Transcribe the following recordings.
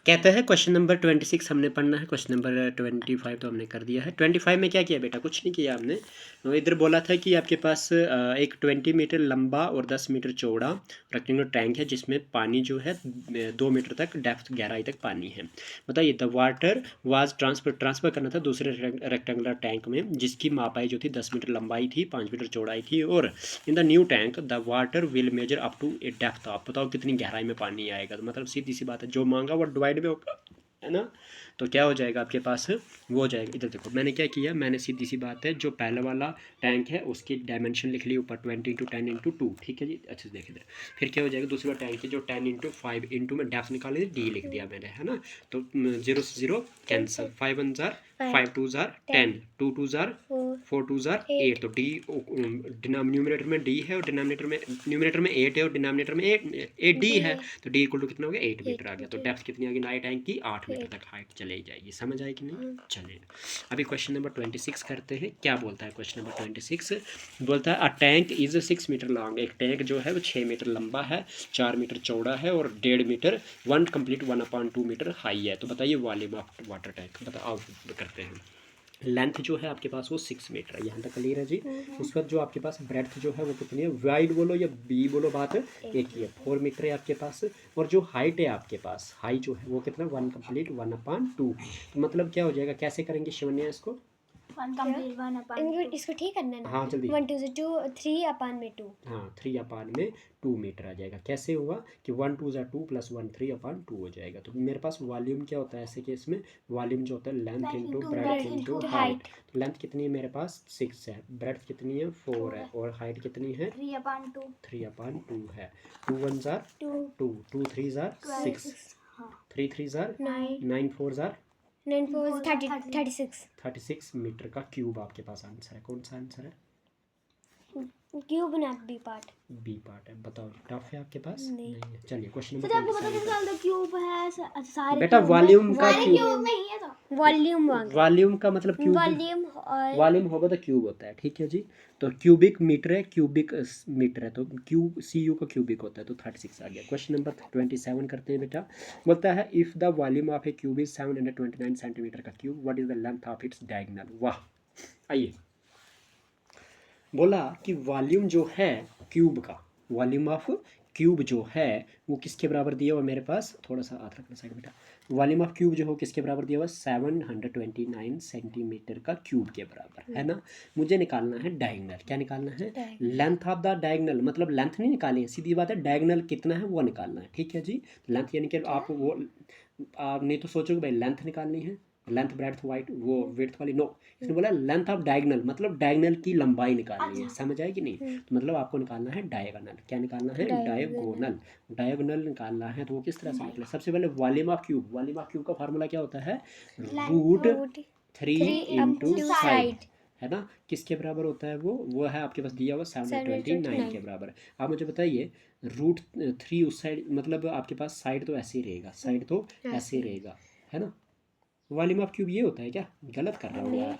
कहते हैं question number 26 हमने पढ़ना है, क्वेश्चन नंबर 25 तो हमने कर दिया है। 25 में क्या किया बेटा? कुछ नहीं किया हमने। तो इधर बोला था कि आपके पास एक 20 मीटर लंबा और 10 मीटर चौड़ा रेक्टेंगुलर टैंक है जिसमें पानी जो है 2 मीटर तक डेप्थ गहराई तक पानी है। बताइए द वाटर वाज ट्रांसफ़र करना था दूसरे रेक्टेंगुलर टैंक में जिसकी मापाई जो थी 10 मीटर लंबाई थी, 5 मीटर चौड़ाई थी, और in the new tank the water will measure up to a depth. आप बताओ कितनी गहराई में पानी आएगा? तो मतलब सीधी सी बात है, जो मांगा वो डिवाइड में होगा, है ना। तो क्या हो जाएगा आपके पास? वो हो जाएगा। इधर देखो मैंने क्या किया, मैंने सीधी सी बात है जो पहले वाला टैंक है उसकी डायमेंशन लिख ली ऊपर 20 × 10 × 2, ठीक है जी, अच्छे से देख इधर। फिर क्या हो जाएगा, दूसरा टैंक की जो 10 × 5 में डेप्थ निकाली डी लिख दिया मैंने, है ना। तो 0 से 0 cancel, 5 1 jar 5 2 jar 10, 2 2 jar 4 2 jar 8। तो डी न्यूमिनेटर में डी है और डिनोमिनेटर में, न्यूमिनेटर में 8 है और डिनोमिनेटर में 8 डी है। तो डी इक्वल टू कितना हो गया? 8 मीटर आ गया। तो डेप्थ कितनी आ गई नए टैंक की? 8 मीटर तक हाइट चली जाएगी। समझ आई कि नहीं? चलिए अभी क्वेश्चन नंबर 26 करते हैं। क्या बोलता है क्वेश्चन नंबर 26? बोलता है a tank is 6 metre long. एक टैंक जो है वो 6 मीटर लंबा है, 4 मीटर चौड़ा है और 1.5 मीटर 1 कंप्लीट 1/2 मीटर हाई है। तो बताइए वॉल्यूम ऑफ वाटर टैंक बताओ। करते हैं। लेंथ जो है आपके पास वो 6 मीटर है, यहाँ तक क्लियर है जी। उसके बाद जो आपके पास ब्रेड्थ जो है वो कितनी है? वाइड बोलो या बी बोलो, बात एक ही है, 4 मीटर है आपके पास। और जो हाइट है आपके पास, हाइट जो है वो कितना? 1 कंप्लीट 1/2। तो मतलब क्या हो जाएगा, कैसे करेंगे शिवन्या इसको? इसको ठीक करना है ना। हाँ जल्दी। 1 2 से 2 3/2। हाँ 3/2 मीटर आ जाएगा। कैसे होगा कि 1 2 2 प्लस 1 3/2 हो जाएगा। तो मेरे पास वॉल्यूम क्या होता है ऐसे केस में? वॉल्यूम जो होता है length into breadth into height. तो लेंथ कितनी है मेरे पास? 6 है, ब्रेड्थ कितनी है? 4 है, और हाइट कितनी है? 3/2 है। 2 1 जार 2, 2 3 जार 6, 3 3 जार 9 4 जार 9 4 36 36 मीटर का क्यूब आपके पास आंसर है। कौन सा आंसर है? क्यूब ना बी पार्ट। बी पार्ट है। बताओ टफ है आपके पास? नहीं है। चलिए क्वेश्चन तो आपको पता कैसे चलता क्यूब है सारे? बेटा वॉल्यूम का क्यूब नहीं है तो वॉल्यूम वॉल्यूम का मतलब क्यूब, वॉल्यूम और वॉल्यूम होगा तो क्यूब होता है, ठीक है जी। तो क्यूबिक मीटर है, क्यूबिक मीटर है, तो क्यूब सी यू का क्यूबिक होता है। तो 36 आ गया। क्वेश्चन नंबर 27 करते हैं बेटा। बोलता है if the volume of a cube is 729 centimetre का cube, what is the length of its diagonal? वाह, आइए। बोला कि वॉल्यूम जो है क्यूब का, वॉल्यूम ऑफ क्यूब जो है वो किसके बराबर दिया हुआ मेरे पास? थोड़ा सा हाथ रखना साइड बेटा। वॉल्यूम ऑफ क्यूब जो हो किसके बराबर दिया हुआ? 729 सेंटीमीटर का क्यूब के बराबर, है ना। मुझे निकालना है डायगोनल। क्या निकालना है? Length of the diagonal. मतलब लेंथ नहीं निकाली है, सीधी बात है, डायगोनल कितना है वो निकालना है, ठीक है जी। लेंथ यानी कि आप वो, आप नहीं तो सोचोगे भाई लेंथ निकालनी है, लेंथ ब्रेड्थ वाइट वो विड्थ वाली, नो। इसने बोला लेंथ ऑफ डायगोनल, मतलब डायगोनल की लंबाई निकालनी है। समझ आए कि नहीं? तो मतलब आपको निकालना है डायगोनल। क्या निकालना है? डायगोनल। डायगोनल निकालना है तो वो किस तरह से निकले? सबसे पहले volume of cube, volume of cube का फार्मूला क्या होता है? √3 इंटू साइड, है ना। किसके बराबर होता है वो है आपके पास दिया हुआ 729 के बराबर। आप मुझे बताइए √3 उस साइड, मतलब आपके पास साइड तो ऐसे ही रहेगा, साइड तो ऐसे ही रहेगा, है ना। वॉल्यूम ऑफ क्यूब ये होता है क्या? गलत कर रहा हूँ यार।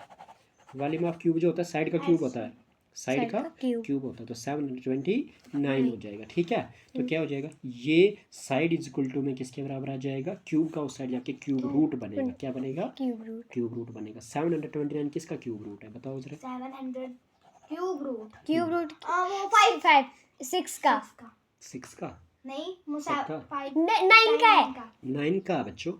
वॉल्यूम ऑफ क्यूब जो होता है साइड का क्यूब होता है, साइड का क्यूब होता है। तो 729 हो जाएगा, ठीक है। तो क्या हो जाएगा, ये साइड इज इक्वल टू में किसके बराबर आ जाएगा? क्यूब का उस साइड जाके क्यूब रूट बनेगा। क्या बनेगा? क्यूब रूट बनेगा। 729 किसका क्यूब रूट है बताओ जरा? 700 क्यूब रूट 5 6 का 6 का नहीं, 9 का है। 9 का बच्चों,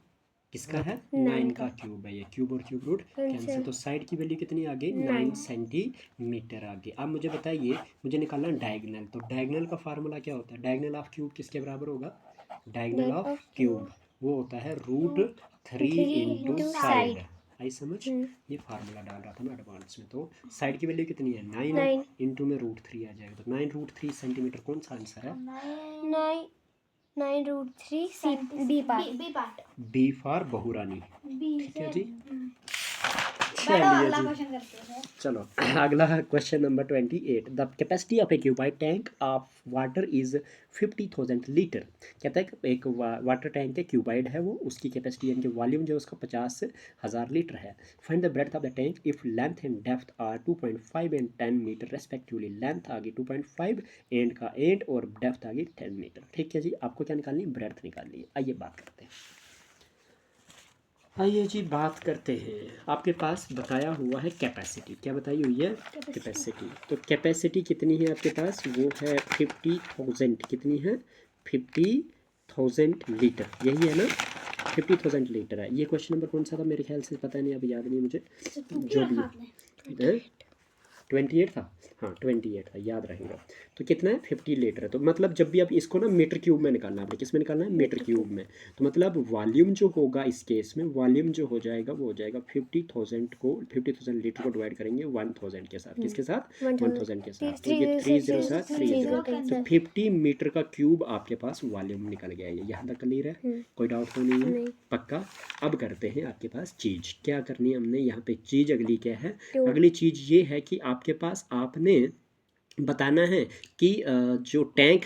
किसका है? 9 का क्यूब है ये। क्यूब और क्यूब रूट कैंसिल। तो साइड की वैल्यू कितनी आ गई? 9 सेंटीमीटर आ गई। अब मुझे बताइए, मुझे निकालना है डायगोनल। तो डायगोनल का फार्मूला क्या होता है? डायगोनल ऑफ क्यूब किसके बराबर होगा? डायगोनल ऑफ क्यूब वो होता है √3 इंटू साइड। आई समझ? ये फार्मूला डाल रहा था मैं एडवांस में। तो साइड की वैल्यू कितनी है? 9 इंटू में √3 आ जाएगा। तो 9√3 सेंटीमीटर कौन सा आंसर है? 9 √3 बी पार्ट। बी फॉर बहुरानी, ठीक है जी। चलो अगला question number 28। The capacity of a cuboid tank of water is 50,000 litre. कहता है कि एक वाटर टैंक है, क्यूबाइड है वो, उसकी कैपेसिटी यानी कि वॉल्यूम जो है उसका 50,000 लीटर है। Find the breadth of the tank if length and depth are 2.5 and 10 metre respectively. Length आ गई 2.5, एंड का 8 और डेप्थ आ गई 10 मीटर, ठीक है जी। आपको क्या निकालनी है? ब्रेड्थ निकालनी है। आइए बात करते हैं। आइए जी बात करते हैं। आपके पास बताया हुआ है कैपेसिटी, क्या बताई हुई है? कैपेसिटी। तो कैपेसिटी कितनी है आपके पास? वो है 50,000। कितनी है? 50,000 लीटर, यही है ना? 50,000 लीटर है। ये क्वेश्चन नंबर कौन सा था? मेरे ख्याल से पता नहीं, अभी याद नहीं मुझे, जो भी है। 28 था, हाँ 28 था, याद रहेगा। तो कितना है? 50 लीटर है। तो मतलब जब भी आप इसको ना मीटर क्यूब में निकालना है, आपने किस में निकालना है? मीटर क्यूब में। तो मतलब वॉल्यूम जो होगा इस केस में, वॉल्यूम जो हो जाएगा वो हो जाएगा 50,000 लीटर को डिवाइड करेंगे 1000 के साथ। किसके साथ? 1000 के साथ। तो ये 30 साथ 30, तो 50 मीटर का क्यूब आपके पास वॉल्यूम निकल गया। ये यहाँ तक क्लियर है? कोई डाउट तो नहीं है? पक्का। अब करते हैं आपके पास चीज, क्या करनी है हमने यहाँ पे? चीज अगली क्या है? अगली चीज ये है कि आपके पास आपने बताना है कि जो टैंक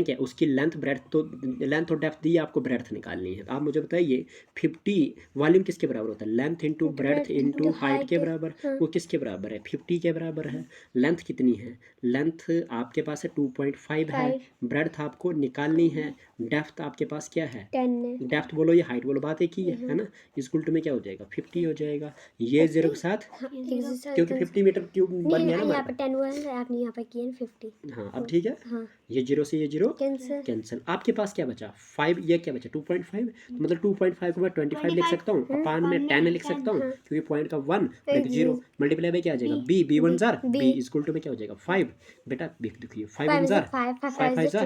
है उसकी लेंथ ब्रेड्थ, तो लेंथ और डेप्थ दी है, आपको ब्रेड्थ निकालनी है। आप मुझे बताइए 50 वॉल्यूम किसके बराबर होता है? Length into breadth into height के बराबर। वो किसके बराबर है? 50 के बराबर है। लेंथ कितनी है? लेंथ आपके पास है 2.5 है। ब्रेड्थ आपको निकालनी है। डेप्थ आपके पास क्या है? 10 डेप्थ बोलो या हाइट बोलो, बात एक ही है ना? इक्वल टू में क्या हो जाएगा? 50 हो जाएगा। ये 0 के साथ, क्योंकि 50 मीटर क्यूब बन गया ना यहाँ हमारा। पे 10 हुआ है, आपने यहाँ पे किया है 50। हाँ अब ठीक है। हाँ ये 0 से ये 0 कैंसिल। कैंसिल। आपके पास क्या बचा? 5। ये क्या बचा? 2.5। तो मतलब 2.5 को मैं 25 लिख सकता हूँ, अपान में 10 लिख सकता हूँ, क्योंकि पॉइंट का 1 और एक 0 मल्टीप्लाई में क्या आ जाएगा? बी बी 1 जार बी इक्वल टू में क्या हो जाएगा? 5। बेटा देखिए 5 1 जार 5 5 जार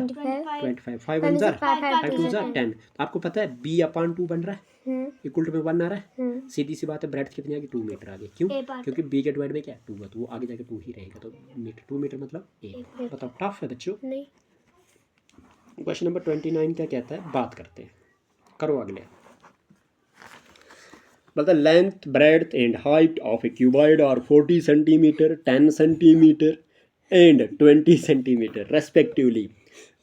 25, 5 1 जार 5 2 जार 10। आपको पता है बी अपान 2 बन रहा है, इक्वल टू में 1 आ रहा है। सीधी सी बात है, ब्रेड्थ कितनी आ गई? 2 मीटर आ गई। क्यों? क्योंकि बी के डिवाइड में क्या है? 2 है, तो वो आगे जाके 2 ही रहेगा। तो मीटर 2 मीटर मतलब 1। बताओ टफ है बच्चों? नहीं। क्वेश्चन नंबर 29 क्या कहता है? बात करते हैं, करो अगले। मतलब length breadth and height of a cuboid are 40 centimetre, 10 centimetre and 20 centimetre respectively.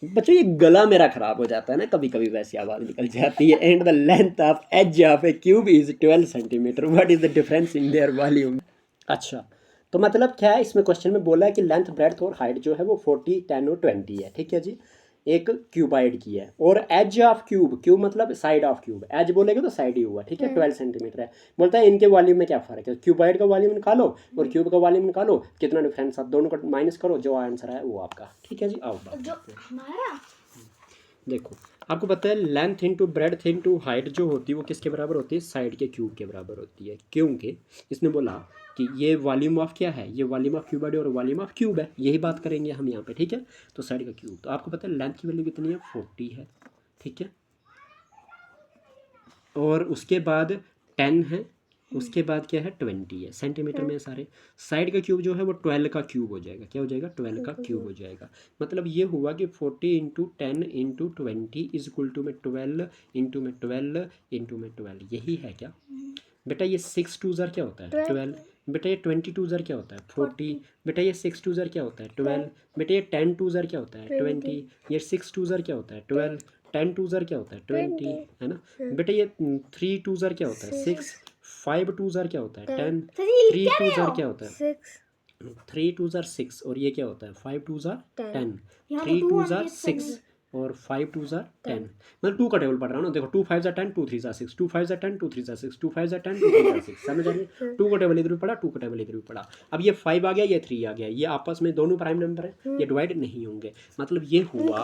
बच्चों ये गला मेरा खराब हो जाता है ना कभी कभी, वैसी आवाज़ निकल जाती है। And the length of edge of a cube is 12 centimetre. What is the difference in their volume? अच्छा, तो मतलब क्या है इसमें? क्वेश्चन में बोला है कि लेंथ ब्रेड्थ और हाइट जो है वो 40 10 और 20 है, ठीक है जी, एक क्यूबाइड की है। और एज ऑफ क्यूब, क्यूब मतलब साइड ऑफ क्यूब, एज बोलेगे तो साइड ही हुआ, ठीक है, 12 सेंटीमीटर है। बोलता है इनके वॉल्यूम में क्या फ़र्क है? क्यूबाइड का वॉल्यूम निकालो और क्यूब का वॉल्यूम निकालो, कितना डिफरेंस, आप दोनों का माइनस करो, जो आंसर है वो आपका। ठीक है जी, आओ बात जो हमारा देखो। आपको पता है length into breadth into height जो होती है वो किसके बराबर होती है? साइड के क्यूब के बराबर होती है। क्योंकि इसने बोला कि ये वॉल्यूम ऑफ क्या है? ये वॉल्यूम ऑफ क्यूबॉइड और वॉल्यूम ऑफ क्यूब है, यही बात करेंगे हम यहाँ पे, ठीक है। तो साइड का क्यूब, तो आपको पता है लेंथ की वैल्यू कितनी है? 40 है, ठीक है। और उसके बाद 10 है, उसके बाद क्या है? 20 है, सेंटीमीटर में सारे। साइड का क्यूब जो है वो 12 का क्यूब हो जाएगा। क्या हो जाएगा? 12 का क्यूब हो जाएगा। मतलब ये हुआ कि 40 into 10 into 20 is equal to में 12 इंटू में 12 इंटू में 12, यही है क्या बेटा? ये 6 2 ज़र क्या होता है? 12। बेटा ये 22 ज़र क्या होता है? 40। बेटा ये 6 2 ज़र क्या होता है? 12। बेटा ये 10 2 ज़र क्या होता है? 20। ये 6 2 ज़र क्या होता है? 12। 10 2 ज़र क्या होता है? 20, है ना। बेटा ये 3 2 ज़र क्या होता है? 6। 5 2 ज़र क्या होता है? 10। 3 2 ज़र क्या होता है? 6। 3 2 ज़र 6। और ये क्या होता है? 5 2 ज़र 10। 3 2 ज़र 6 और 5 2 ज़र 10। मतलब 2 का टेबल पढ़ रहा हूँ ना, देखो 2 5 ज़र 10, 2 3 ज़र 6, 2 5 ज़र 10, 2 3 ज़र 6, 2 5 ज़र 10, 2 3 ज़र 6, समझ आ रही? 2 का टेबल इधर भी पढ़ा, 2 का टेबल इधर भी पढ़ा। अब ये 5 आ गया, ये 3 आ गया, ये आपस में दोनों प्राइम नंबर है, ये डिवाइड नहीं होंगे। मतलब ये हुआ,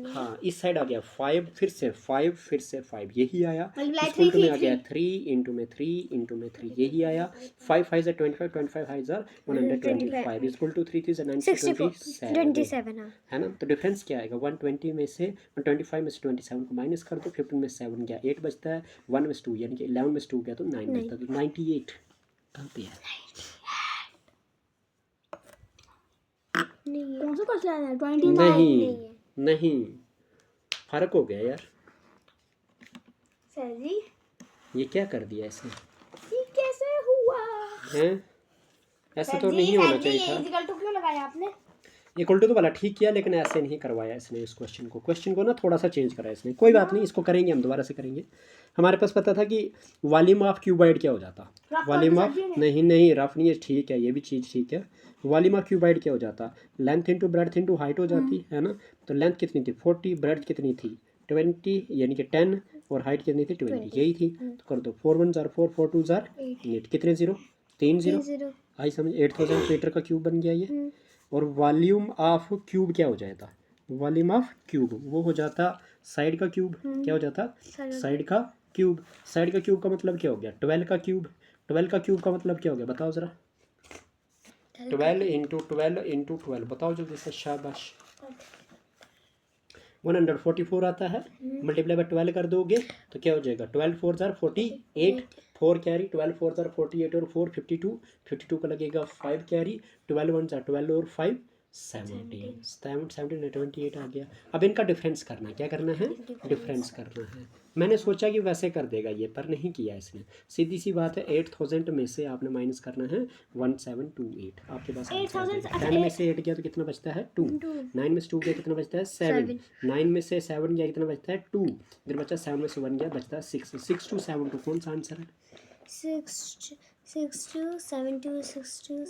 हाँ इस साइड आ गया 5, फिर से 5, फिर से 5, यही आया। इस में आ गया 3 इंटू में 3 इंटू में 3, यही आया। 5 5 ज़र 25, 25 5 ज़र 125 इज इक्वल टू 3 3 ज़र 97, है ना। तो डिफरेंस क्या आएगा? 120 में से 125 में से 27 को माइनस कर दो, 15 में 7 गया 8 बचता है, 1 में से 2 यानी कि 11 में से 2 गया तो 9 बचता है, तो 98 कहाँ पे है? कौन सा क्वेश्चन है? 29 नहीं फर्क हो गया यार सर जी। ये क्या कर दिया इसने? ये कैसे हुआ हैं? ऐसे तो नहीं होना चाहिए था। इक्वल टू क्यों लगाया आपने? इक्वल टू तो वाला ठीक किया, लेकिन ऐसे नहीं करवाया इसने। इस क्वेश्चन को ना थोड़ा सा चेंज करा इसने। कोई बात नहीं, इसको करेंगे हम, दोबारा से करेंगे। हमारे पास पता था कि वॉल्यूम ऑफ क्यूबाइड क्या हो जाता? वॉल्यूम ऑफ नहीं रफ नहीं है, ठीक है, ये भी चीज़ ठीक है। वॉल्यूम ऑफ क्यूबाइड क्या हो जाता? Length into breadth into height हो जाती है ना। तो लेंथ कितनी थी? 40, ब्रेड्थ कितनी थी? 20 यानी कि 10, और हाइट कितनी थी 20, यही थी। तो कर दो 4 1 जार 4 4 2 जार 8, कितने जीरो 3 जीरो, आई समझ। 8000 मीटर का क्यूब बन गया ये। और वॉल्यूम ऑफ क्यूब क्या हो जाता, वॉल्यूम ऑफ क्यूब वो हो जाता साइड का क्यूब, क्या हो जाता साइड का क्यूब। साइड का क्यूब का मतलब क्या हो गया 12 का क्यूब, 12 का क्यूब का मतलब क्या हो गया बताओ ज़रा, 12 इंटू 12 बताओ जल्दी से, शाबाश। 144 आता है, मल्टीप्लाई बाय 12 कर दोगे तो क्या हो जाएगा 12 4 जार 48, 4 कैरी 12 4 जार 48 और 4 52, 52 का लगेगा 5 कैरी, 12 1 जार 12 और 5 17 28 आ गया। अब इनका डिफरेंस करना है, क्या करना है डिफरेंस करना है। मैंने सोचा कि वैसे कर देगा ये, पर नहीं किया इसने। सीधी सी बात है 8000 में से आपने माइनस करना है 1728, आपके पास 10 में से 8 गया तो कितना बचता है 2, 9 में से 2 गया कितना बचता है 7, 9 में से 7 गया कितना बचता है 2, इधर बचा 7 में से 1 गया बचता है 6, 6 2 7 2, कौन सा आंसर है 6 2 7 2 6 2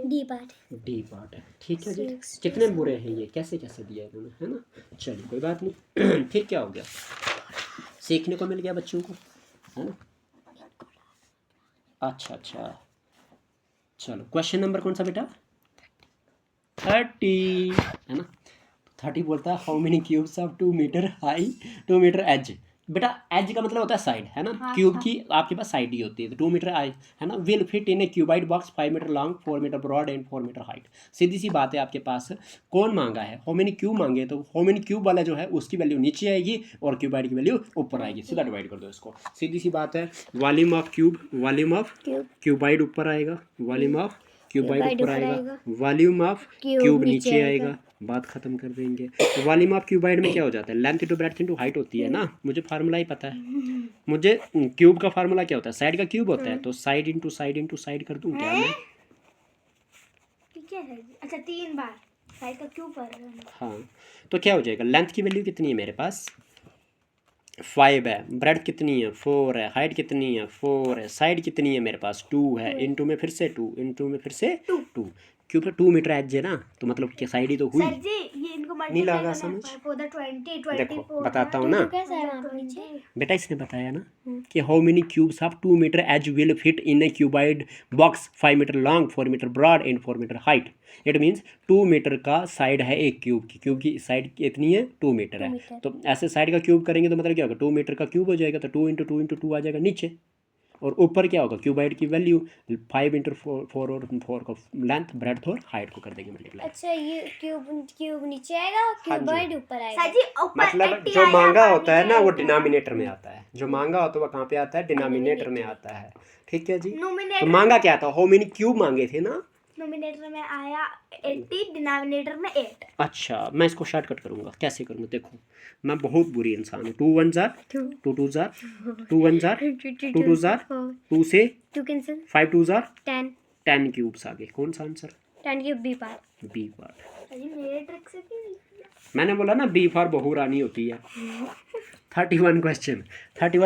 डी पार्ट है। ठीक है जी, कितने बुरे हैं ये, कैसे कैसे दिया इन्होंने, है ना। चलिए कोई बात नहीं। फिर क्या हो गया, सीखने को मिल गया बच्चों को, है ना। अच्छा चलो क्वेश्चन नंबर कौन सा बेटा 30, है ना। 30 बोलता है how many cubes of 2 metre high 2 metre edge. बेटा एज का मतलब होता है साइड, है ना। क्यूब की आपके पास साइड ही होती है, तो 2 मीटर आई है ना। Will fit in a cuboid box 5 metre long 4 metre broad and 4 metre height. सीधी सी बात है, आपके पास कौन मांगा है हाउ मेनी क्यूब मांगे, तो हाउ मेनी क्यूब वाला जो है उसकी वैल्यू नीचे आएगी और क्यूबाइड की वैल्यू ऊपर आएगी, सीधा डिवाइड कर दो इसको, सीधी सी बात है। Volume of cube, volume of cuboid ऊपर आएगा, वॉल्यूम ऑफ क्यूबाइड ऊपर आएगा, वॉल्यूम ऑफ क्यूब नीचे आएगा, बात खत्म कर देंगे। वॉल्यूम ऑफ क्यूबाइड में क्या हो जाता है length into breadth into height होती है ना, मुझे फार्मूला ही पता है। मुझे क्यूब का फार्मूला क्या होता है साइड का क्यूब होता है, तो साइड इंटू साइड कर दूं क्या मैं, ठीक है। अच्छा 3 बार साइड का क्यूब पर, हाँ। तो क्या हो जाएगा लेंथ की वैल्यू कितनी है मेरे पास 5 है, ब्रेड कितनी है 4 है, हाइट कितनी है 4 है, साइड कितनी है मेरे पास 2 है, इनटू में फिर से 2, इनटू में फिर से 2, क्योंकि 2 मीटर एज है ना, तो मतलब कि साइड ही तो हुई। सर जी ये इनको नहीं लगा समझ, 20 देखो बताता हूँ ना कैसा है वहाँ पे नीचे? बेटा, इसने बताया ना कि how many cubes of 2 metre edge will fit in a cuboid box 5 metre long 4 metre broad and 4 metre height. It means 2 metre का साइड है एक क्यूब की, क्यूब की साइड कितनी है 2 मीटर है, तो ऐसे साइड का क्यूब करेंगे तो मतलब क्या होगा 2 मीटर का क्यूब हो जाएगा, तो 2 इंटू 2 इंटू 2 आ जाएगा नीचे, और ऊपर क्या होगा क्यूबाइड की वैल्यू 5 इंटू 4 और 4 को लेंथ ब्रेड्थ और हाइट को कर देंगे मल्टीप्लाई। अच्छा ये क्यूब नीचे आएगा, क्यूबाइड ऊपर आएगा। सर जी ऊपर मतलब 80 जो आया, मांगा पानी होता है ना वो आया। डिनोमिनेटर में आता है, जो मांगा होता है वो कहाँ पे आता है डिनोमिनेटर में आता है। ठीक है जी, तो नोमिनेटर मांगा क्या था हाउ मेनी क्यूब मांगे थे ना, नोमिनेटर में आया 80, डिनोमिनेटर में 8। अच्छा मैं इसको शॉर्टकट करूंगा, कैसे करूंगा देखो, मैं बहुत बुरी इंसान हूँ। 2 1 जार 2 2 जार 2 1 जार 2 2 जार 2 से 2 कैंसिल 5 2 जार 10 10 क्यूब्स आ गए, कौन सा answer 10 cube B part. B part. Sir ji मेरे ट्रिक से क्यों नहीं किया? मैंने बोला ना बी फॉर बहुरानी होती है। 31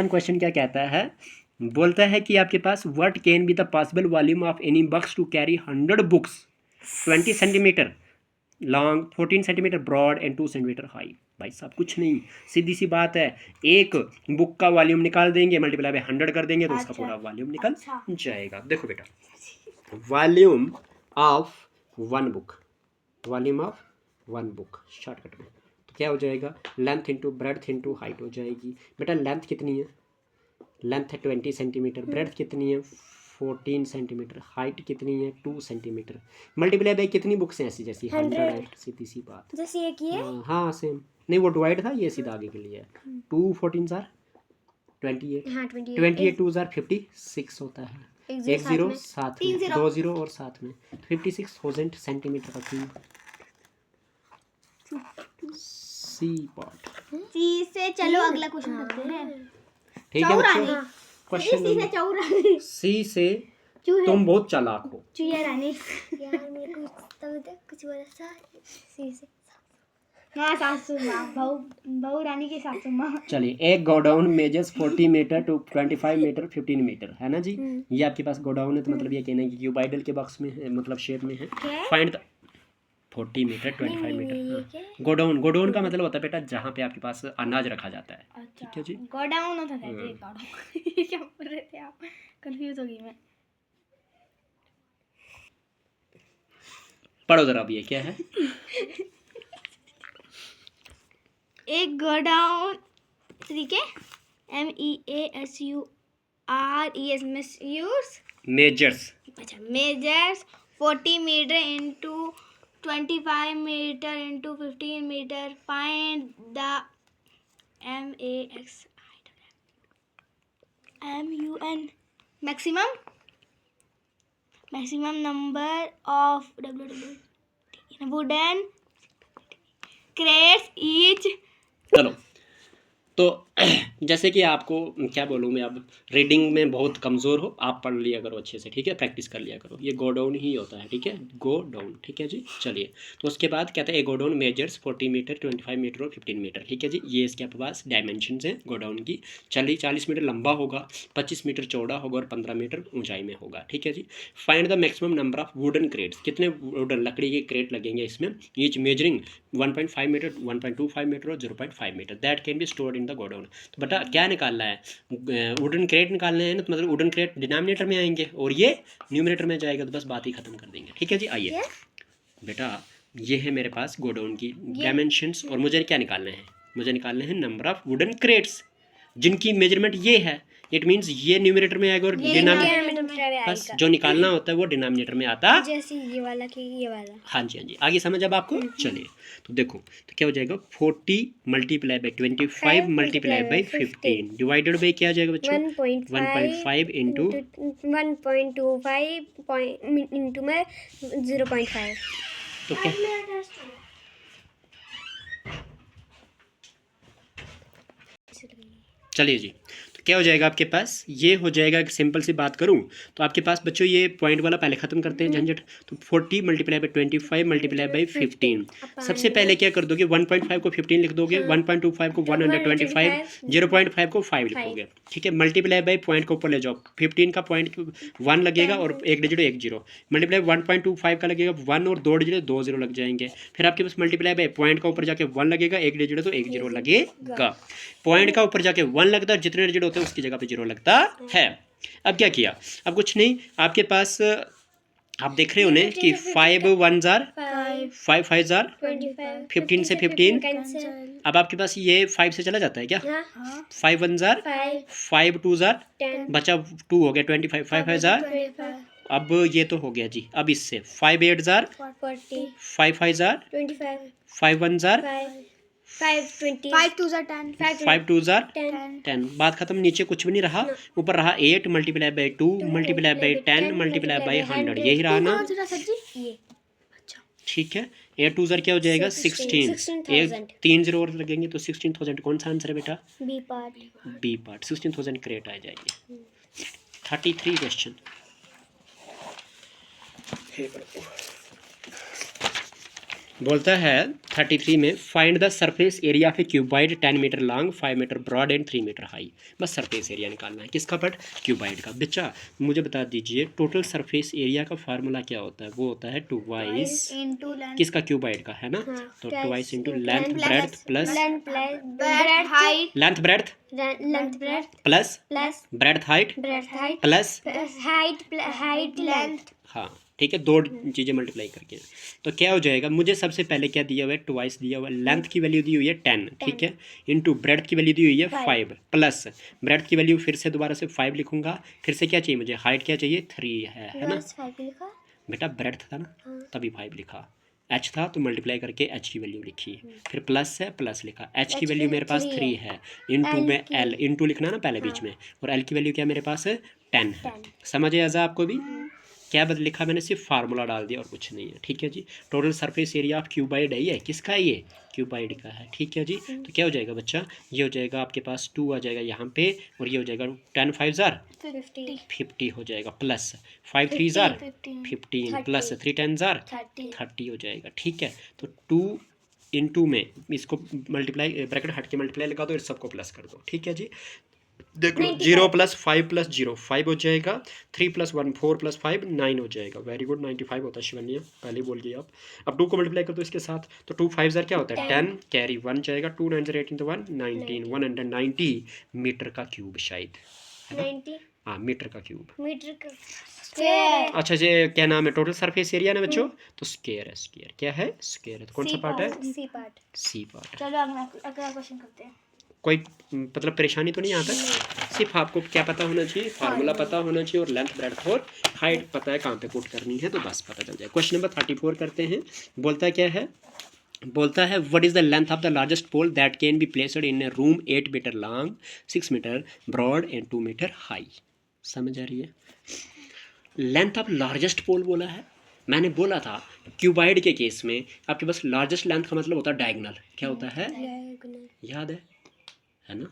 क्वेश्चन क्या कहता है, बोलता है कि आपके पास what can be the possible volume of any box to carry 100 books 20 centimetre long 14 centimetre broad and 2 centimetre high. भाई साहब कुछ नहीं, सीधी सी बात है, एक बुक का वॉल्यूम निकाल देंगे मल्टीप्लाई बाय 100 कर देंगे तो उसका पूरा वॉल्यूम निकल जाएगा। देखो बेटा volume of one book, volume of one book shortcut में तो क्या हो जाएगा length into breadth into height हो जाएगी। बेटा लेंथ कितनी है, लेंथ है 20 सेंटीमीटर, ब्रेड्थ कितनी है 14 सेंटीमीटर, हाइट कितनी है 2 सेंटीमीटर, मल्टीप्लाई बाय कितनी बुक्स हैं ऐसी जैसी 100 है, सीधी सी बात। जैसे ये किए हाँ सेम, नहीं वो डिवाइड था, ये सीधा आगे के लिए है। 2 14 जार 28, हाँ 28 2 जार 56 होता है, एक जीरो साथ में 2 जीरो और साथ में 56,000 सेंटीमीटर का क्यूब। सी पार्ट। सी से चलो अगला क्वेश्चन करते हैं। ठीक है बच्चों, क्वेश्चन सी से चौरानी, सी से चूहे तुम बहुत चालाक हो। चूहे रानी। यार मेरे को तब तक कुछ बोला था सी से हाँ सासू माँ, बहू रानी की सासू माँ। चलिए एक godown measures 40 metre to 25 metre 15 metre है ना जी, ये आपके पास गोडाउन है तो मतलब ये कहना है कि क्यूबाइडल के बॉक्स में है, मतलब शेप में है। Find the 40 metre 25 metre. ये हाँ, क्या है? गोडाउन, गोडाउन का मतलब होता है बेटा जहाँ पे आपके पास अनाज रखा जाता है। अच्छा ठीक है जी। गोडाउन होता था जी, गोडाउन क्या बोल रहे थे आप? कंफ्यूज हो गई मैं। पढ़ो जरा अब ये क्या है। एक गोडाउन, ठीक है, MEASURES मेजर्स। अच्छा, measures 40 metre into 25 metre into 15 metre, find the MUN maximum number of wooden crates each। चलो, तो जैसे कि आपको क्या बोलूँ मैं, अब रीडिंग में बहुत कमज़ोर हो, आप पढ़ लिया करो अच्छे से, ठीक है, प्रैक्टिस कर लिया करो। ये गोडाउन ही होता है, ठीक है, गो डाउन, ठीक है जी। चलिए, तो उसके बाद कहते हैं ए गोडाउन मेजर्स 40 मीटर 25 मीटर और 15 मीटर, ठीक है जी। ये इसके पास डायमेंशंस हैं गोडाउन की। 40 मीटर लंबा होगा, 25 मीटर चौड़ा होगा और 15 मीटर ऊंचाई में होगा, ठीक है जी। Find the maximum number of wooden crates, कितने वुडन लकड़ी के क्रेट लगेंगे इसमें, ईच मेजरिंग 1.5 मीटर 1.25 मीटर और 0.5 metre, that can be stored in the godown. तो बेटा क्या निकालना है, वुडन क्रेट निकालने हैं ना, तो मतलब वुडन क्रेट डिनोमिनेटर में आएंगे और ये न्यूमरेटर में जाएगा, तो बस बात ही खत्म कर देंगे, ठीक है जी। आइए बेटा, ये है मेरे पास गोडाउन की डायमेंशंस और मुझे क्या निकालना है, मुझे निकालने हैं नंबर ऑफ वुडन क्रेट्स जिनकी मेजरमेंट ये है। इट मीन्स ये न्यूमरेटर में आएगा और बस जो निकालना होता है वो डिनोमिनेटर में आता। जैसे ये वाला कि ये वाला। हाँ जी, हाँ जी, आगे समझ अब आपको। चलिए, तो देखो, तो क्या हो जाएगा 40 multiply by 25 multiply by 15 divided by क्या आ जाएगा बच्चों, 1.5 इंटू 1.25 इंटू में 0.5। तो क्या, चलिए जी, तो क्या हो जाएगा आपके पास, ये हो जाएगा, सिंपल सी बात करूं तो आपके पास बच्चों ये पॉइंट वाला पहले ख़त्म करते हैं झंझट। तो 40 मल्टीप्लाई बाई 25 मल्टीप्लाई बाई 15, सबसे पहले क्या कर दोगे, 1.5 को 15 लिख दोगे, 1.25 को 125, 0.5 को 5 लिखोगे, ठीक है। मल्टीप्लाई बाई पॉइंट को ऊपर ले जाओ, 15 का पॉइंट 1 लगेगा और एक डिजिट 1 जीरो, मल्टीप्लाई 1.25 का लगेगा 1 और 2 डिजिट 2 जीरो लग जाएंगे। फिर आपके पास मल्टीप्लाई बाई पॉइंट का ऊपर जाके 1 लगेगा, एक डिजिट तो 1 जीरो लगेगा। पॉइंट का ऊपर जाके 1 लगता है, जितने डिजिट होते हैं उसकी जगह पे 0 लगता है। अब क्या किया, अब कुछ नहीं, आपके पास आप देख रहे हो ना कि 5 1 जार 5 5 जार 15 से 15, अब आपके पास ये 5 से चला जाता है क्या, 5 1 जार 5 2 जार, बचा 2 हो गया 25, 5 5 जार, अब ये तो हो गया जी। अब इससे 5 8 jar 5 5 jar 5 1 jar 5 2 jar 10 5 2 jar 10, बात खत्म। नीचे कुछ भी नहीं रहा, ऊपर रहा 8 multiply by 2 multiply by 10 multiply by 100, यही रहा ना, ठीक है। 8 2 जार क्या हो जाएगा 16, एक 3 जीरो और लगेंगे तो 16,000 कौन सा आंसर है बेटा, B part. B part, 16,000 crate आ जाएंगे। 33 क्वेश्चन बोलता है 33 में, find the surface area of a cuboid 10 metre long 5 metre broad and 3 metre high. बस सरफेस एरिया निकालना है, किसका बट, क्यूबाइड का। बच्चा मुझे बता दीजिए टोटल सरफेस एरिया का फार्मूला क्या होता है, वो होता है ट्वाइस किसका, क्यूबाइड का, है ना। तो twice into length breadth plus length breadth plus breadth height plus height length. हाँ, ठीक है, दो चीज़ें मल्टीप्लाई करके। तो क्या हो जाएगा, मुझे सबसे पहले क्या दिया हुआ है, ट्वाइस दिया हुआ है, लेंथ की वैल्यू दी हुई है 10, ठीक है, इंटू ब्रेड्थ की वैल्यू दी हुई है 5 प्लस ब्रेड्थ की वैल्यू फिर से दोबारा से 5 लिखूंगा, फिर से क्या चाहिए मुझे, हाइट क्या चाहिए 3 है ना बेटा, ब्रेड्थ था ना तभी 5 लिखा, एच था तो मल्टीप्लाई करके एच की वैल्यू लिखी, फिर प्लस है प्लस लिखा, एच की वैल्यू मेरे पास 3 है, इंटू में एल, इंटू लिखना ना पहले बीच में, और एल की वैल्यू क्या मेरे पास 10 है। समझ आया आपको भी, क्या बदल लिखा मैंने, सिर्फ फार्मूला डाल दिया और कुछ नहीं है, ठीक है जी। Total surface area of cuboid है, ये किसका है, ये क्यूबाइड का है, ठीक है जी। तो क्या हो जाएगा बच्चा, ये हो जाएगा आपके पास 2 आ जाएगा यहाँ पे, और ये हो जाएगा 10 5 जार 50 हो जाएगा, प्लस 5 3 जार 15 प्लस 3 10 जार 30 हो जाएगा, ठीक है। तो 2 इंटू में इसको मल्टीप्लाई, ब्रैकेट हट के मल्टीप्लाई लगा दो और सबको प्लस कर दो, ठीक है जी। देख लो 0 + 5 + 0 5 हो जाएगा, 3 + 1 4 + 5 9 हो जाएगा। वेरी गुड, 95 होता है शिवन्या, पहले ही बोल गई आप। अब 2 को मल्टीप्लाई कर दो इसके साथ, तो 2 5 ज़र क्या होता है 10, कैरी 1 जाएगा, 2 9 ज़र 18 तो 1 19 190 मीटर का क्यूब शायद, है ना? 90 हाँ मीटर का क्यूब। मीटर का स्क्वायर। अच्छा जी, क्या नाम है टोटल सरफेस एरिया ना बच्चों? तो स्क्वायर है, स्क्वायर क्या है? स्क्वायर है। तो कौन सा पार्ट है? C part. C part. चलो अगला क्वेश्चन करते हैं। कोई मतलब परेशानी तो नहीं आता? सिर्फ आपको क्या पता होना चाहिए, फार्मूला पता होना चाहिए, और लेंथ ब्रेड्थ और हाइट पता है कहाँ पे पुट करनी है, तो बस पता चल जाए। क्वेश्चन नंबर 34 करते हैं। बोलता क्या है? बोलता है what is the length of the largest pole that can be placed in a room 8 metre long, 6 metre broad and 2 metre high. समझ आ रही है? लेंथ ऑफ लार्जेस्ट पोल बोला है। मैंने बोला था क्यूबाइड के केस में आपके पास लार्जेस्ट लेंथ का मतलब होता है डायगोनल। क्या होता है? याद है ना?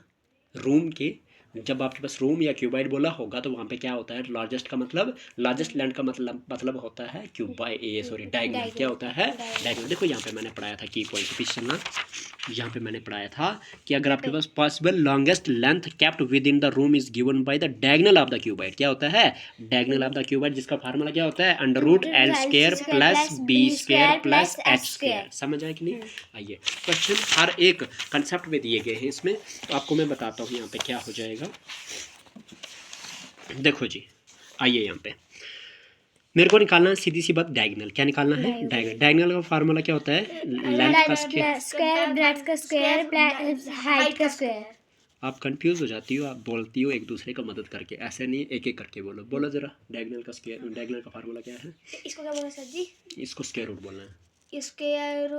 रूम के, जब आपके पास रूम या क्यूबाइड बोला होगा तो वहाँ पे क्या होता है? लार्जेस्ट का मतलब, लार्जेस्ट लेंथ का मतलब होता है क्यूबाइड, ये सॉरी डायगोनल। क्या होता है? डायगोनल। देखो यहाँ पे मैंने पढ़ाया था की पॉइंट, पीछे चलना। यहाँ पे मैंने पढ़ाया था कि अगर आपके पास possible longest length kept within the room is given by the diagonal of the cuboid. क्या होता है? डायगोनल ऑफ द क्यूबाइड, जिसका फार्मूला क्या होता है? √L² + B² + H²। समझ आया कि नहीं? आइए, क्वेश्चन हर एक कंसेप्ट में दिए गए हैं इसमें, तो आपको मैं बताता हूँ यहाँ पे क्या हो जाएगा। देखो जी, आइए यहाँ पे मेरे को निकालना है सीधी सी बात डायगोनल। क्या निकालना है? डायगोनल। डायगोनल का फार्मूला क्या होता है? लेंथ का स्क्वायर, ब्रेड्थ का स्क्वायर प्लस हाइट का स्क्वायर। आप कंफ्यूज हो जाती हो, आप बोलती हो एक दूसरे को मदद करके, ऐसे नहीं एक एक करके बोलो। बोलो जरा डायगोनल का स्क्वायर, डायगोनल का फार्मूला क्या है? इसको क्या बोला सर जी? इसको स्क्वायर रूट बोलना है। स्क्वायर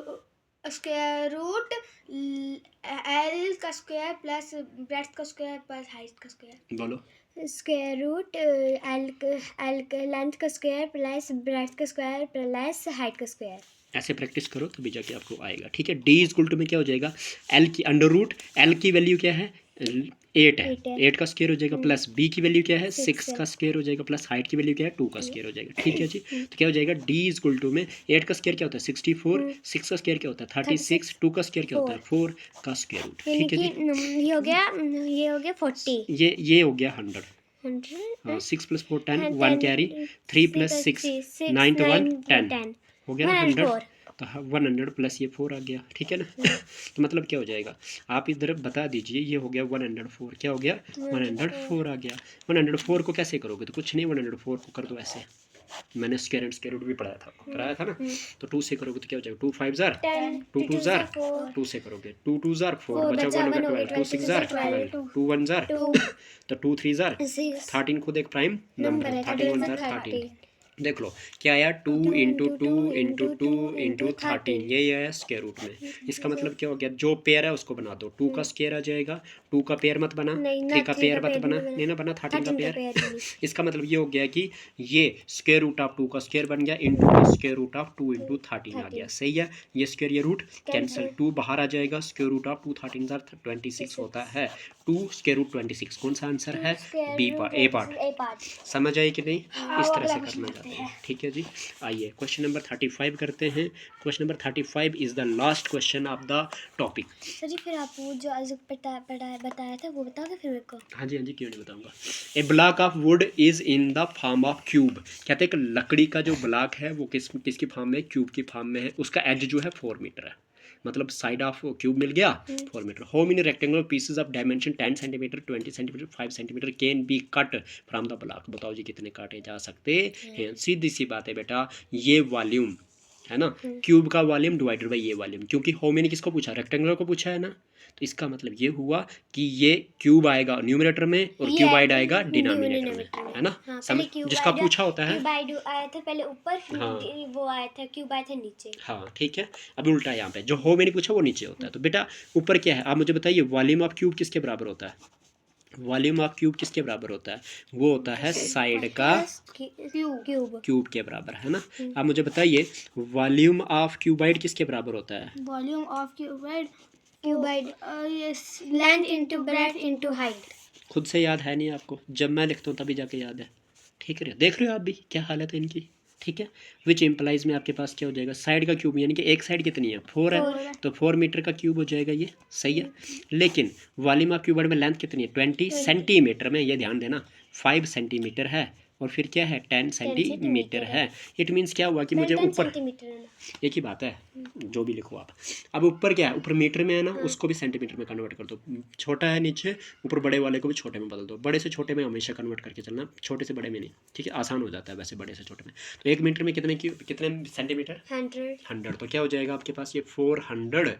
रूट L का स्क्वायर प्लस ब्रेड्थ का स्क्वायर प्लस हाइट का स्क्वायर। बोलो। स्क्वायर रूट L लेंथ का स्क्वायर प्लस ब्रेड्थ का स्क्वायर प्लस हाइट का स्क्वायर। ऐसे प्रैक्टिस करो तभी जाके आपको आएगा। ठीक है, D = में क्या हो जाएगा? L की √ L की वैल्यू क्या है? 8 है, 8 का स्क्वायर हो जाएगा, प्लस B की वैल्यू क्या है? 6 का स्क्वायर हो जाएगा, प्लस हाइट की वैल्यू क्या है? 2 का स्क्वायर हो जाएगा। ठीक है जी, तो क्या हो जाएगा? D = में 8 का स्क्वायर क्या होता है? 64, 6 का स्क्वायर क्या होता है? 36, 2 का स्क्वायर क्या होता है? 4 का स्क्वायर रूट। ठीक है जी, ये हो गया 40। ये हो गया 100। 100 6 + 4 10, 1 कैरी, 3 + 6 9 तो 1 10 हो गया ना 100। तो 100 प्लस ये 4 आ गया। ठीक है ना? तो मतलब क्या हो जाएगा? आप इधर बता दीजिए, ये हो गया 104। क्या हो गया? 104 आ गया। 104 को कैसे करोगे? तो कुछ नहीं, 104 को कर दो ऐसे। मैंने स्क्वायर रूट भी पढ़ाया था, कराया था ना। तो 2 से करोगे तो क्या हो जाएगा? 2 5 ज़र 2 2 ज़र 2 से करोगे 2 2 ज़र 4 बचा 1 होगा 12, 2 6 ज़र 12, 2 1 ज़र तो 2 3 ज़र 13 खुद एक प्राइम नंबर है, 13 1 ज़र 13। देख लो क्या आया? 2 × 2 × 2 × 13, ये है स्क्वायर रूट में। इसका मतलब क्या हो गया? जो पेयर है उसको बना दो। 2 का स्क्वायर आ जाएगा, 2 का पेयर मत बना, 3 का पेयर मत बना, नहीं ना बना 13 का पेयर। इसका मतलब ये हो गया कि ये स्क्वायर रूट ऑफ 2 का स्क्वायर बन गया, इंटू स्क्वायर रूट ऑफ 2 × 13 आ गया। सही है, ये स्क्वायर ये रूट कैंसिल, 2 बाहर आ जाएगा, स्क्वायर रूट ऑफ 2 13 26 होता है। 2 स्क्वायर रूट 26 कौन सा आंसर है? बी पार्ट, ए पार्ट। समझ आई कि नहीं? इस तरह से करना जाता है। ठीक है जी, आइए क्वेश्चन नंबर 35 करते हैं। Question number 35 is the last question of the topic. Sir ji फिर आप वो जो आज बताया था वो बताओगे फिर मेरे को? हाँ जी क्यों नहीं बताऊंगा। A block of wood is in the form of cube. कहते हैं कि लकड़ी का जो ब्लॉक है वो किसकी फॉर्म में? क्यूब की फॉर्म में है। उसका एज जो है 4 मीटर है, मतलब साइड ऑफ क्यूब मिल गया 4 metre. How many rectangular pieces of dimension 10 centimetre 20 centimetre 5 centimetre can be cut from the block. बताओ जी कितने काटे जा सकते हैं? सीधी सी बात है बेटा, ये वॉल्यूम है ना, क्यूब का वॉल्यूम डिवाइडेड बाई ये वॉल्यूम। क्योंकि हाउ मेनी किसको पूछा? रेक्टेंगुलर को पूछा है ना, तो इसका मतलब ये हुआ कि ये क्यूब आएगा न्यूमरेटर में और क्यूबाइड आएगा डिनोमिनेटर में, है ना? समझ, जिसका पूछा होता है क्यूबाइड आया था पहले ऊपर, हाँ वो आया था क्यूब आया था नीचे। हाँ ठीक है, अभी उल्टा यहाँ पे जो हाउ मेनी पूछा वो नीचे होता है। तो बेटा ऊपर क्या है? आप मुझे बताइए, वॉल्यूम ऑफ क्यूब किसके बराबर होता है? वॉल्यूम ऑफ क्यूब किसके बराबर होता है? वो होता है साइड का क्यूब के बराबर, है ना? आप मुझे बताइए, वॉल्यूम ऑफ क्यूबाइड किसके बराबर होता है? Volume of cuboid length into breadth into height. खुद से याद है नहीं आपको, जब मैं लिखता हूँ तभी जाके याद है। ठीक है, देख रहे हो आप भी क्या हालत है इनकी, ठीक है। विच इम्प्लाइज में आपके पास क्या हो जाएगा, साइड का क्यूब, यानी कि एक साइड कितनी है 4 है, तो 4 मीटर का क्यूब हो जाएगा ये, सही है। लेकिन वॉल्यूम ऑफ क्यूबॉइड में लेंथ कितनी है 20 सेंटीमीटर में, ये ध्यान देना, 5 सेंटीमीटर है और फिर क्या है 10 सेंटीमीटर है। इट मीन्स क्या हुआ कि मुझे ऊपर, एक ही बात है जो भी लिखो आप। अब ऊपर क्या है, ऊपर मीटर में है ना, उसको भी सेंटीमीटर में कन्वर्ट कर दो, छोटा है नीचे, ऊपर बड़े वाले को भी छोटे में बदल दो, बड़े से छोटे में हमेशा कन्वर्ट करके चलना, छोटे से बड़े में नहीं, ठीक है, आसान हो जाता है वैसे बड़े से छोटे में। तो 1 मीटर में कितने सेंटीमीटर, 100, तो क्या हो जाएगा आपके पास ये 400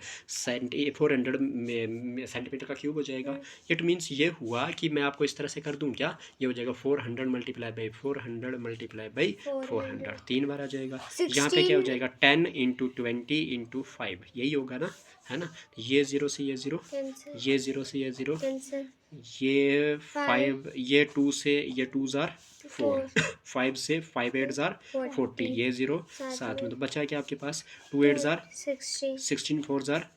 सेंटीमीटर का क्यूब हो जाएगा। इट मीन्स ये हुआ कि मैं आपको इस तरह से कर दूं क्या, ये हो जाएगा 400 मल्टीप्लाई बाई 400 मल्टीप्लाई बाई 400, 3 बार आ जाएगा। यहाँ पे क्या हो जाएगा 10 इंटू 20 इंटू 5, यही होगा ना, है ना। ये 0 से ये 0, ये 0 से ये 0, ये 5, ये 2 से ये 2 जार 4, 5 से 5 8 जार 40, ये 0 साथ में, तो बचा क्या आपके पास 2 8 जार 16, 4 जार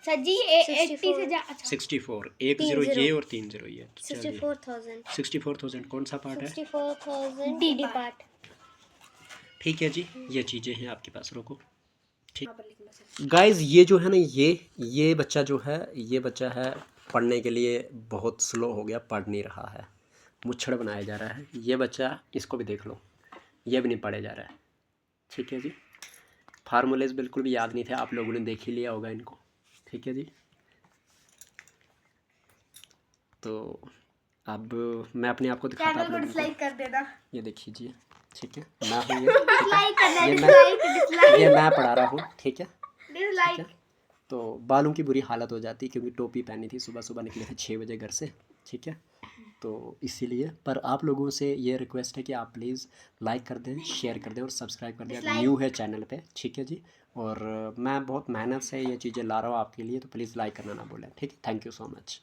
सर जी 80 से जा, अच्छा 64, 1 0 ये और 3 0 ये, 64,000 कौन सा पार्ट है, 64,000 डी पार्ट। ठीक है जी, ये चीज़ें हैं आपके पास, रोको, ठीक। गाइस ये जो है ना, ये बच्चा जो है, ये बच्चा है पढ़ने के लिए बहुत स्लो हो गया, पढ़ नहीं रहा है, मुच्छड़ बनाया जा रहा है। ये बच्चा, इसको भी देख लो, ये भी नहीं पढ़े जा रहा है, ठीक है जी। फार्मूलेज बिल्कुल भी याद नहीं थे, आप लोगों ने देख ही लिया होगा इनको, ठीक है जी। तो अब मैं अपने आप को दिखाता हूँ, चैनल को डिसलाइक कर देना, ये देख लीजिए, ठीक है, मैं हूँ ये, ठीक है? ये मैं पढ़ा रहा हूँ, ठीक है, डिसलाइक। तो बालों की बुरी हालत हो जाती क्योंकि टोपी पहनी थी, सुबह सुबह निकले थे 6 बजे घर से, ठीक है, तो इसीलिए। पर आप लोगों से ये रिक्वेस्ट है कि आप प्लीज़ लाइक कर दें, शेयर कर दें और सब्सक्राइब कर दें अगर न्यू है चैनल पे, ठीक है जी। और मैं बहुत मेहनत से ये चीज़ें ला रहा हूँ आपके लिए, तो प्लीज़ लाइक करना ना भूलें, ठीक है। Thank you so much.